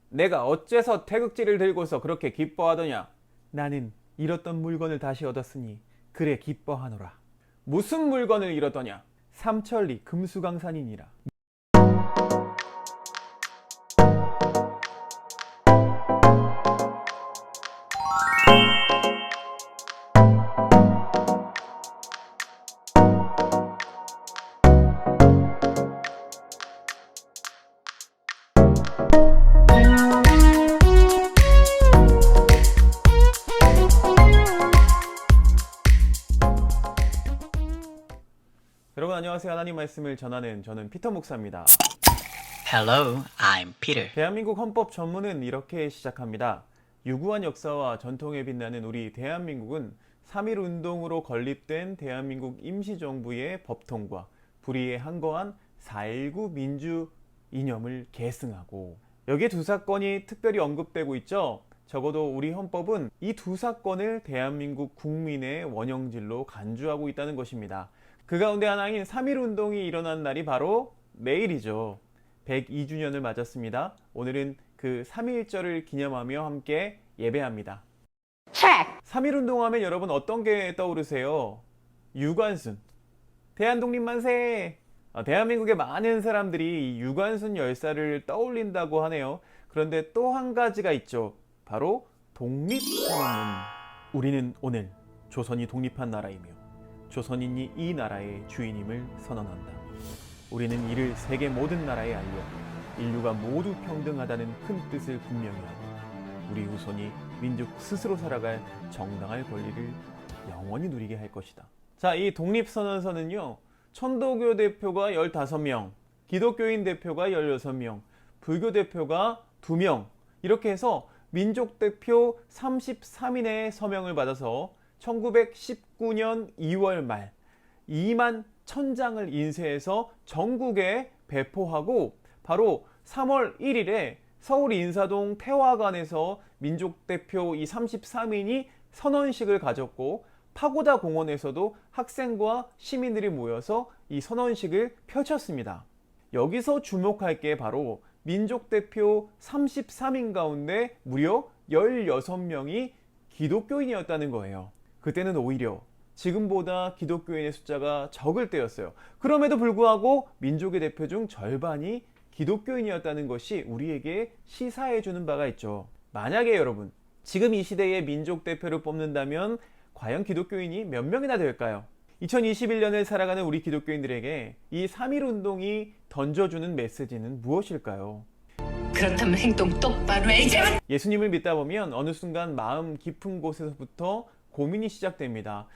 내가 어째서 태극지를 들고서 그렇게 기뻐하더냐? 나는 잃었던 물건을 다시 얻었으니 그래 기뻐하노라. 무슨 물건을 잃었더냐? 삼천리 금수강산이니라. 여러분 안녕하세요. 하나님 말씀을 전하는 저는 피터 목사입니다. Hello, I'm Peter. 대한민국 헌법 전문은 이렇게 시작합니다. 유구한 역사와 전통에 빛나는 우리 대한민국은 3.1 운동으로 건립된 대한민국 임시정부의 법통과 불의에 항거한 4.19 민주 이념을 계승하고, 여기에 두 사건이 특별히 언급되고 있죠. 적어도 우리 헌법은 이 두 사건을 대한민국 국민의 원형질로 간주하고 있다는 것입니다. 그 가운데 하나인 3.1 운동이 일어난 날이 바로 내일이죠. 102주년을 맞았습니다. 오늘은 그 3.1절을 기념하며 함께 예배합니다. 3.1 운동하면 여러분 어떤 게 떠오르세요? 유관순, 대한독립 만세! 대한민국의 많은 사람들이 이 유관순 열사를 떠올린다고 하네요. 그런데 또 한 가지가 있죠. 바로 독립선언문. 우리는 오늘 조선이 독립한 나라이며 조선인이 이 나라의 주인임을 선언한다. 우리는 이를 세계 모든 나라에 알려 인류가 모두 평등하다는 큰 뜻을 분명히 하고 우리 후손이 민족 스스로 살아갈 정당할 권리를 영원히 누리게 할 것이다. 자, 이 독립선언서는요, 천도교 대표가 15명, 기독교인 대표가 16명, 불교 대표가 2명, 이렇게 해서 민족 대표 33인의 서명을 받아서 1919년 2월 말 2만 1000장을 인쇄해서 전국에 배포하고, 바로 3월 1일에 서울 인사동 태화관에서 민족대표 이 33인이 선언식을 가졌고, 파고다 공원에서도 학생과 시민들이 모여서 이 선언식을 펼쳤습니다. 여기서 주목할 게 바로 민족대표 33인 가운데 무려 16명이 기독교인이었다는 거예요. 그때는 오히려 지금보다 기독교인의 숫자가 적을 때였어요. 그럼에도 불구하고 민족의 대표 중 절반이 기독교인이었다는 것이 우리에게 시사해주는 바가 있죠. 만약에 여러분, 지금 이 시대의 민족 대표를 뽑는다면 과연 기독교인이 몇 명이나 될까요? 2021년을 살아가는 우리 기독교인들에게 이 3.1 운동이 던져주는 메시지는 무엇일까요? 그렇다면 행동 똑바로 해야지. 예수님을 믿다 보면 어느 순간 마음 깊은 곳에서부터 고민이 시작됩니다.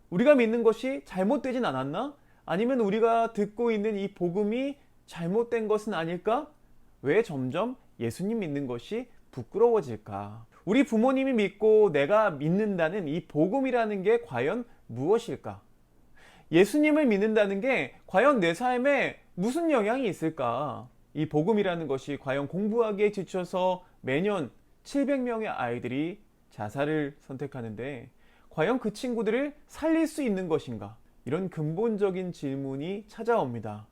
우리가 믿는 것이 잘못되진 않았나? 아니면 우리가 듣고 있는 이 복음이 잘못된 것은 아닐까? 왜 점점 예수님 믿는 것이 부끄러워질까? 우리 부모님이 믿고 내가 믿는다는 이 복음이라는 게 과연 무엇일까? 예수님을 믿는다는 게 과연 내 삶에 무슨 영향이 있을까? 이 복음이라는 것이 과연 공부하기에 지쳐서 매년 700명의 아이들이 자살을 선택하는데 과연 그 친구들을 살릴 수 있는 것인가? 이런 근본적인 질문이 찾아옵니다.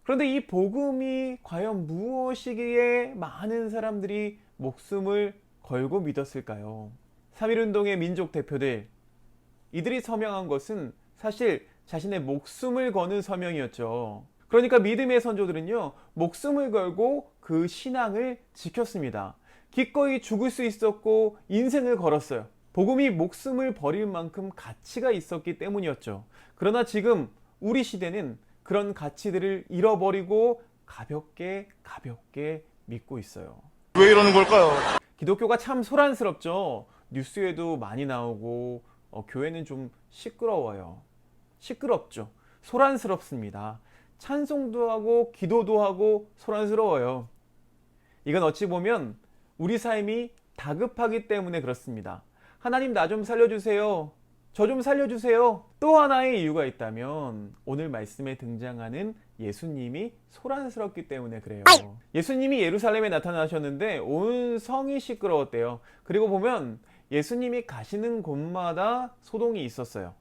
그런데 이 복음이 과연 무엇이기에 많은 사람들이 목숨을 걸고 믿었을까요? 3.1 운동의 민족 대표들, 이들이 서명한 것은 사실 자신의 목숨을 거는 서명이었죠. 그러니까 믿음의 선조들은요, 목숨을 걸고 그 신앙을 지켰습니다. 기꺼이 죽을 수 있었고 인생을 걸었어요. 복음이 목숨을 버릴 만큼 가치가 있었기 때문이었죠. 그러나 지금 우리 시대는 그런 가치들을 잃어버리고 가볍게 믿고 있어요. 왜 이러는 걸까요? 기독교가 참 소란스럽죠. 뉴스에도 많이 나오고 교회는 좀 시끄러워요. 시끄럽죠. 소란스럽습니다. 찬송도 하고 기도도 하고 소란스러워요. 이건 어찌 보면 우리 삶이 다급하기 때문에 그렇습니다. 하나님 나 좀 살려주세요. 저 좀 살려주세요. 또 하나의 이유가 있다면 오늘 말씀에 등장하는 예수님이 소란스럽기 때문에 그래요. 예수님이 예루살렘에 나타나셨는데 온 성이 시끄러웠대요. 그리고 보면 예수님이 가시는 곳마다 소동이 있었어요.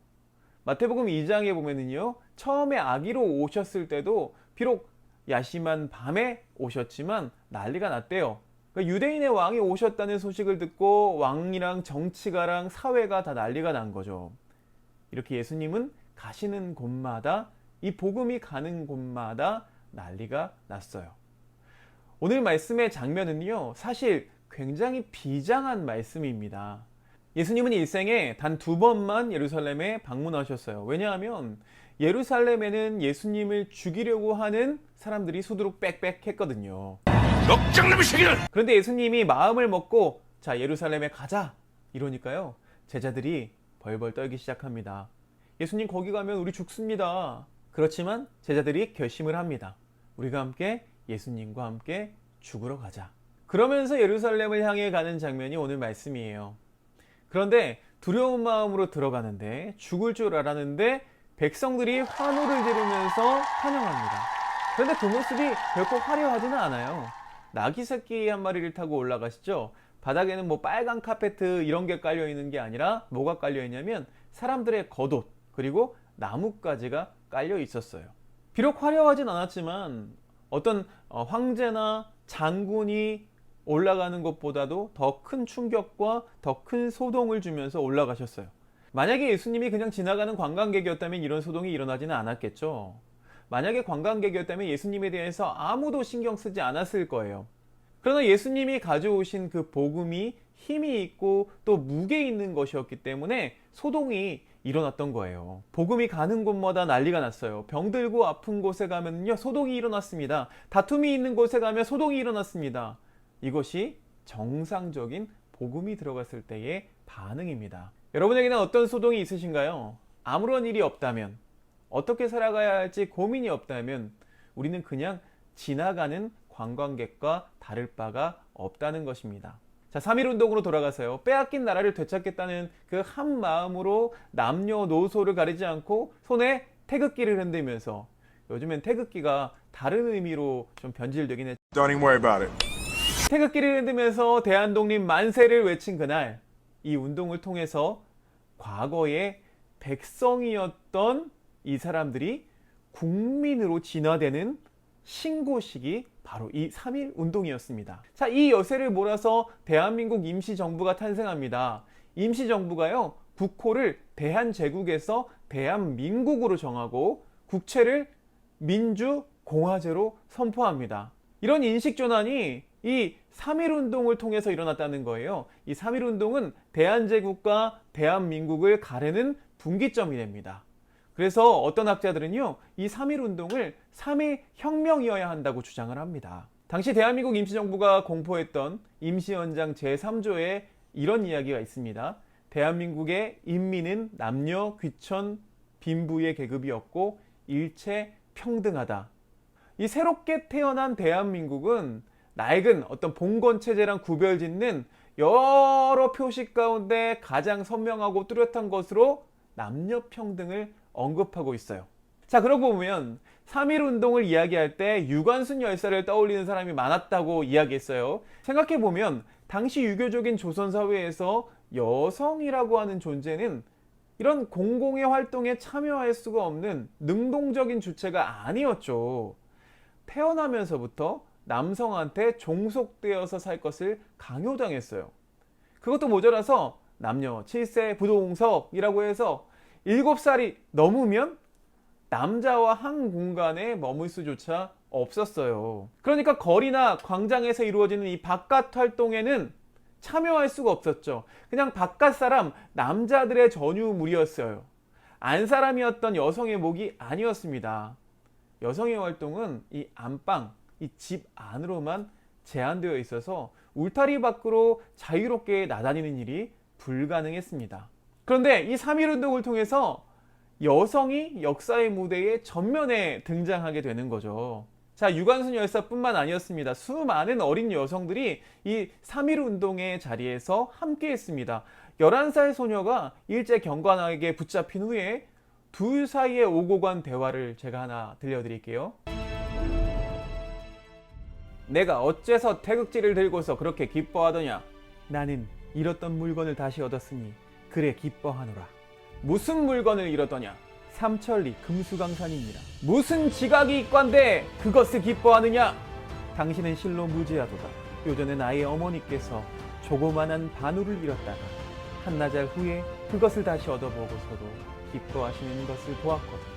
마태복음 2장에 보면은요, 처음에 아기로 오셨을 때도 비록 야심한 밤에 오셨지만 난리가 났대요. 그러니까 유대인의 왕이 오셨다는 소식을 듣고 왕이랑 정치가랑 사회가 다 난리가 난 거죠. 이렇게 예수님은 가시는 곳마다, 이 복음이 가는 곳마다 난리가 났어요. 오늘 말씀의 장면은요, 사실 굉장히 비장한 말씀입니다. 예수님은 일생에 단 2번만 예루살렘에 방문하셨어요. 왜냐하면 예루살렘에는 예수님을 죽이려고 하는 사람들이 수두룩 빽빽 했거든요. 역장남의 새끼들! 그런데 예수님이 마음을 먹고 자, 예루살렘에 가자 이러니까요, 제자들이 벌벌 떨기 시작합니다. 예수님 거기 가면 우리 죽습니다. 그렇지만 제자들이 결심을 합니다. 우리가 함께 예수님과 함께 죽으러 가자. 그러면서 예루살렘을 향해 가는 장면이 오늘 말씀이에요. 그런데 두려운 마음으로 들어가는데, 죽을 줄 알았는데 백성들이 환호를 지르면서 환영합니다. 그런데 그 모습이 결코 화려하지는 않아요. 나귀 새끼 한 마리를 타고 올라가시죠. 바닥에는 뭐 빨간 카페트 이런 게 깔려 있는 게 아니라 뭐가 깔려 있냐면 사람들의 겉옷, 그리고 나뭇가지가 깔려 있었어요. 비록 화려하진 않았지만 어떤 황제나 장군이 올라가는 것보다도 더 큰 충격과 더 큰 소동을 주면서 올라가셨어요. 만약에 예수님이 그냥 지나가는 관광객이었다면 이런 소동이 일어나지는 않았겠죠. 만약에 관광객이었다면 예수님에 대해서 아무도 신경 쓰지 않았을 거예요. 그러나 예수님이 가져오신 그 복음이 힘이 있고 또 무게 있는 것이었기 때문에 소동이 일어났던 거예요. 복음이 가는 곳마다 난리가 났어요. 병들고 아픈 곳에 가면요, 소동이 일어났습니다. 다툼이 있는 곳에 가면 소동이 일어났습니다. 이것이 정상적인 복음이 들어갔을 때의 반응입니다. 여러분에게는 어떤 소동이 있으신가요? 아무런 일이 없다면, 어떻게 살아가야 할지 고민이 없다면 우리는 그냥 지나가는 관광객과 다를 바가 없다는 것입니다. 자, 3.1운동으로 돌아가서요, 빼앗긴 나라를 되찾겠다는 그 한 마음으로 남녀노소를 가리지 않고 손에 태극기를 흔들면서, 요즘엔 태극기가 다른 의미로 좀 변질되긴 했죠. Don't even worry about it. 태극기를 흔들면서 대한독립 만세를 외친 그날, 이 운동을 통해서 과거의 백성이었던 이 사람들이 국민으로 진화되는 신고식이 바로 이 3.1 운동이었습니다. 자, 이 여세를 몰아서 대한민국 임시정부가 탄생합니다. 임시정부가요, 국호를 대한제국에서 대한민국으로 정하고 국채를 민주공화제로 선포합니다. 이런 인식전환이 이 3.1 운동을 통해서 일어났다는 거예요. 이 3.1 운동은 대한제국과 대한민국을 가르는 분기점이 됩니다. 그래서 어떤 학자들은요, 이 3.1 운동을 3.1 혁명이어야 한다고 주장을 합니다. 당시 대한민국 임시정부가 공포했던 임시헌장 제3조에 이런 이야기가 있습니다. 대한민국의 인민은 남녀, 귀천, 빈부의 계급이었고 일체 평등하다. 이 새롭게 태어난 대한민국은 낡은 어떤 봉건체제랑 구별짓는 여러 표식 가운데 가장 선명하고 뚜렷한 것으로 남녀평등을 언급하고 있어요. 자, 그러고 보면 3.1 운동을 이야기할 때 유관순 열사를 떠올리는 사람이 많았다고 이야기했어요. 생각해보면 당시 유교적인 조선사회에서 여성이라고 하는 존재는 이런 공공의 활동에 참여할 수가 없는 능동적인 주체가 아니었죠. 태어나면서부터 남성한테 종속되어서 살 것을 강요당했어요. 그것도 모자라서 남녀 7세 부동석이라고 해서 7살이 넘으면 남자와 한 공간에 머물 수조차 없었어요. 그러니까 거리나 광장에서 이루어지는 이 바깥 활동에는 참여할 수가 없었죠. 그냥 바깥 사람, 남자들의 전유물이었어요. 안 사람이었던 여성의 목이 아니었습니다. 여성의 활동은 이 안방, 이 집 안으로만 제한되어 있어서 울타리 밖으로 자유롭게 나다니는 일이 불가능했습니다. 그런데 이 3.1 운동을 통해서 여성이 역사의 무대에 전면에 등장하게 되는 거죠. 자, 유관순 열사뿐만 아니었습니다. 수많은 어린 여성들이 이 3.1 운동의 자리에서 함께 했습니다. 11살 소녀가 일제 경관에게 붙잡힌 후에 둘 사이에 오고 간 대화를 제가 하나 들려드릴게요. 내가 어째서 태극지를 들고서 그렇게 기뻐하더냐? 나는 잃었던 물건을 다시 얻었으니 그래 기뻐하노라. 무슨 물건을 잃었더냐? 삼천리 금수강산이니라. 무슨 지각이 있관데 그것을 기뻐하느냐? 당신은 실로 무지하도다. 요전에 나의 어머니께서 조그만한 바누를 잃었다가 한나절 후에 그것을 다시 얻어보고서도 기뻐하시는 것을 보았거든.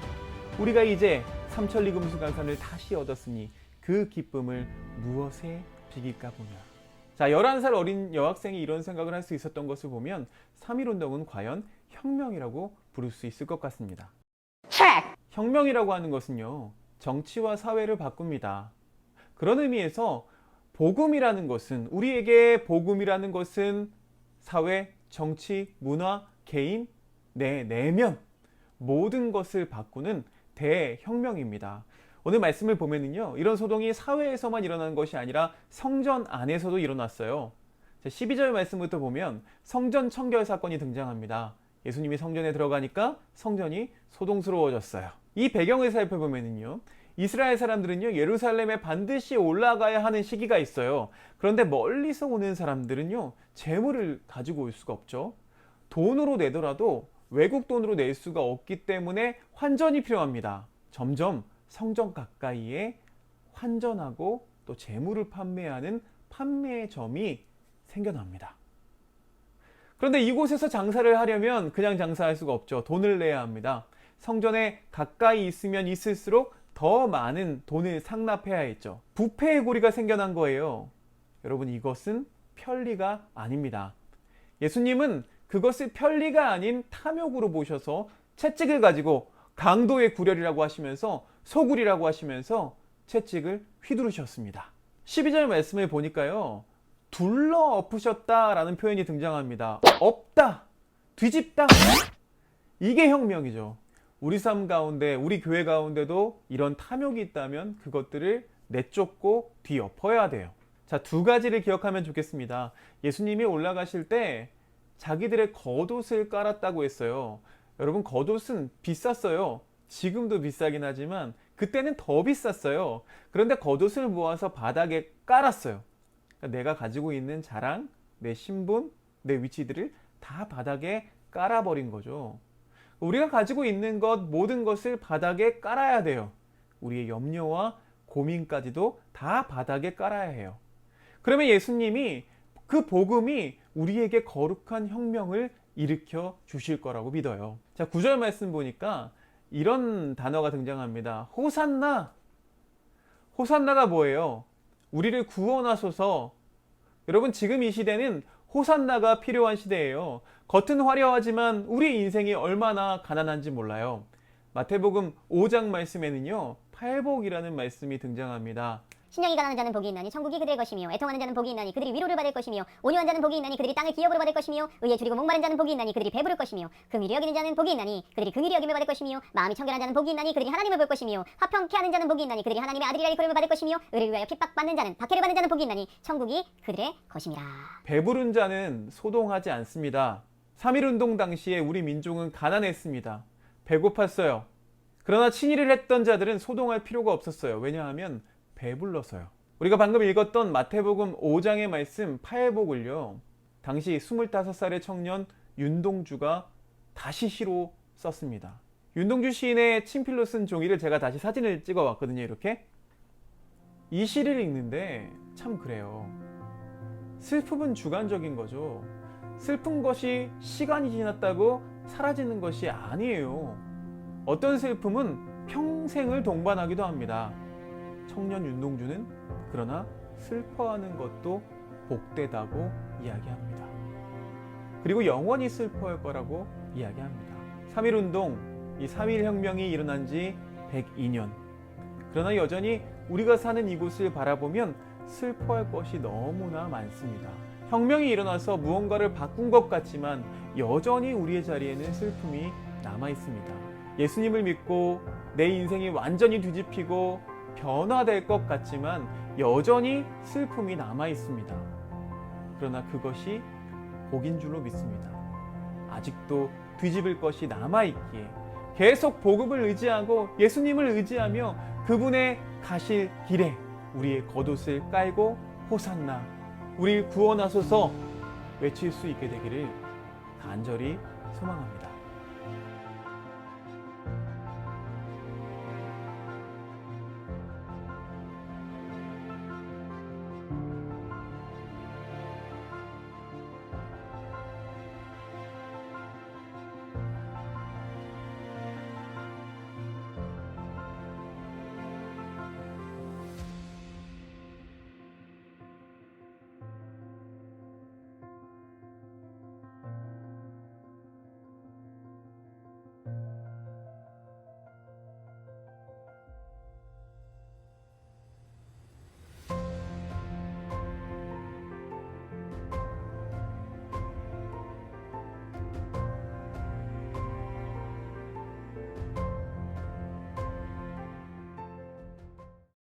우리가 이제 삼천리 금수강산을 다시 얻었으니 그 기쁨을 무엇에 비길까 보냐. 자, 11살 어린 여학생이 이런 생각을 할 수 있었던 것을 보면 3.1운동은 과연 혁명이라고 부를 수 있을 것 같습니다. 혁명이라고 하는 것은요, 정치와 사회를 바꿉니다. 그런 의미에서 복음이라는 것은, 우리에게 복음이라는 것은 사회, 정치, 문화, 개인, 내 내면 모든 것을 바꾸는 대혁명입니다. 오늘 말씀을 보면은요, 이런 소동이 사회에서만 일어나는 것이 아니라 성전 안에서도 일어났어요. 12절 말씀부터 보면 성전 청결 사건이 등장합니다. 예수님이 성전에 들어가니까 성전이 소동스러워졌어요. 이 배경을 살펴보면은요, 이스라엘 사람들은요, 예루살렘에 반드시 올라가야 하는 시기가 있어요. 그런데 멀리서 오는 사람들은요, 재물을 가지고 올 수가 없죠. 돈으로 내더라도 외국 돈으로 낼 수가 없기 때문에 환전이 필요합니다. 점점 성전 가까이에 환전하고 또 재물을 판매하는 판매점이 생겨납니다. 그런데 이곳에서 장사를 하려면 그냥 장사할 수가 없죠. 돈을 내야 합니다. 성전에 가까이 있으면 있을수록 더 많은 돈을 상납해야 했죠. 부패의 고리가 생겨난 거예요. 여러분, 이것은 편리가 아닙니다. 예수님은 그것을 편리가 아닌 탐욕으로 보셔서 채찍을 가지고 강도의 구렬이라고 하시면서 소굴이라고 하시면서 채찍을 휘두르셨습니다. 12절 말씀을 보니까요, 둘러 엎으셨다라는 표현이 등장합니다. 엎다, 뒤집다. 이게 혁명이죠. 우리 삶 가운데, 우리 교회 가운데도 이런 탐욕이 있다면 그것들을 내쫓고 뒤엎어야 돼요. 자, 두 가지를 기억하면 좋겠습니다. 예수님이 올라가실 때 자기들의 겉옷을 깔았다고 했어요. 여러분, 겉옷은 비쌌어요. 지금도 비싸긴 하지만 그때는 더 비쌌어요. 그런데 겉옷을 모아서 바닥에 깔았어요. 그러니까 내가 가지고 있는 자랑, 내 신분, 내 위치들을 다 바닥에 깔아버린 거죠. 우리가 가지고 있는 것, 모든 것을 바닥에 깔아야 돼요. 우리의 염려와 고민까지도 다 바닥에 깔아야 해요. 그러면 예수님이, 그 복음이 우리에게 거룩한 혁명을 일으켜 주실 거라고 믿어요. 자, 9절 말씀 보니까 이런 단어가 등장합니다. 호산나. 호산나가 뭐예요? 우리를 구원하소서. 여러분, 지금 이 시대는 호산나가 필요한 시대예요. 겉은 화려하지만 우리 인생이 얼마나 가난한지 몰라요. 마태복음 5장 말씀에는요, 팔복이라는 말씀이 등장합니다. 신령이 가난한 자는 복이 있나니 천국이 그들의 것이며 애통하는 자는 복이 있나니 그들이 위로를 받을 것이며 온유한 자는 복이 있나니 그들이 땅을 기업으로 받을 것이며 의에 줄이고 목마른 자는 복이 있나니 그들이 배부를 것이며 긍휼히 여기는 자는 복이 있나니 그들이 긍휼히 여김을 받을 것이며 마음이 청결한 자는 복이 있나니 그들이 하나님을 볼 것이며 화평케 하는 자는 복이 있나니 그들이 하나님의 아들이라 일컬음을 받을 것이며 의를 위하여 핍박받는 자는 박해를 받는 자는 복이 있나니 천국이 그들의 것이니라. 배부른 자는 소동하지 않습니다. 3.1운동 당시에 우리 민족은 가난했습니다. 배고팠어요. 그러나 친일을 했던 자들은 소동할 필요가 없었어요. 왜냐하면 배불러서요. 우리가 방금 읽었던 마태복음 5장의 말씀 팔복을요, 당시 25살의 청년 윤동주가 다시 시로 썼습니다. 윤동주 시인의 친필로 쓴 종이를 제가 다시 사진을 찍어 왔거든요. 이렇게 이 시를 읽는데 참 그래요. 슬픔은 주관적인 거죠. 슬픈 것이 시간이 지났다고 사라지는 것이 아니에요. 어떤 슬픔은 평생을 동반하기도 합니다. 청년 윤동주는 그러나 슬퍼하는 것도 복되다고 이야기합니다. 그리고 영원히 슬퍼할 거라고 이야기합니다. 3.1운동, 이 3.1혁명이 일어난 지 102년. 그러나 여전히 우리가 사는 이곳을 바라보면 슬퍼할 것이 너무나 많습니다. 혁명이 일어나서 무언가를 바꾼 것 같지만 여전히 우리의 자리에는 슬픔이 남아 있습니다. 예수님을 믿고 내 인생이 완전히 뒤집히고 변화될 것 같지만 여전히 슬픔이 남아 있습니다. 그러나 그것이 복인 줄로 믿습니다. 아직도 뒤집을 것이 남아 있기에 계속 복음을 의지하고 예수님을 의지하며 그분의 가실 길에 우리의 겉옷을 깔고 호산나, 우리를 구원하소서 외칠 수 있게 되기를 간절히 소망합니다.